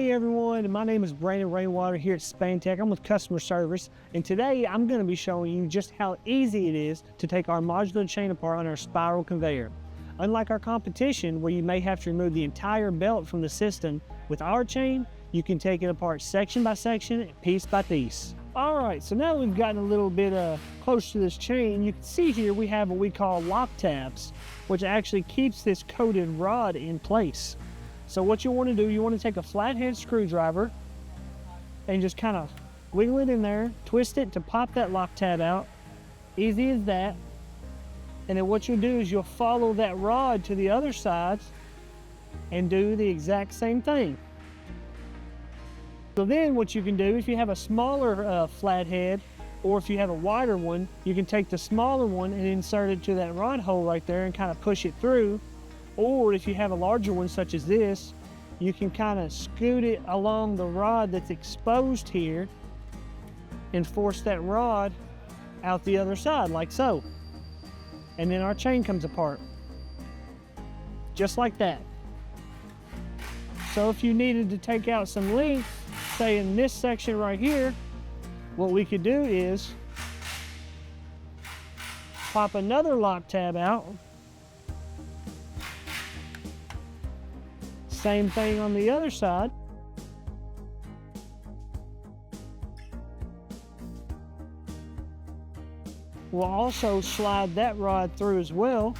Hey everyone, my name is Brandon Rainwater here at Spantech. I'm with customer service, and today I'm going to be showing you just how easy it is to take our modular chain apart on our spiral conveyor. Unlike our competition, where you may have to remove the entire belt from the system, with our chain, you can take it apart section by section and piece by piece. Alright, so now that we've gotten a little bit close to this chain, you can see here we have what we call lock tabs, which actually keeps this coated rod in place. So what you want to do, you want to take a flathead screwdriver and just kind of wiggle it in there, twist it to pop that lock tab out. Easy as that. And then what you'll do is you'll follow that rod to the other side and do the exact same thing. So then what you can do, if you have a smaller flathead, or if you have a wider one, you can take the smaller one and insert it to that rod hole right there and kind of push it through. Or if you have a larger one such as this, you can kind of scoot it along the rod that's exposed here and force that rod out the other side like so. And then our chain comes apart, just like that. So if you needed to take out some length, say in this section right here, what we could do is pop another lock tab out. Same thing on the other side. We'll also slide that rod through as well.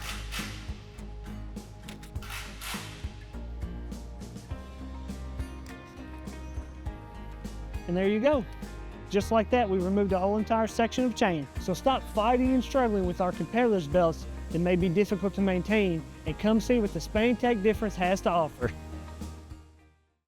And there you go. Just like that, we removed a whole entire section of chain. So stop fighting and struggling with our competitors' belts that may be difficult to maintain, and come see what the Spantech difference has to offer.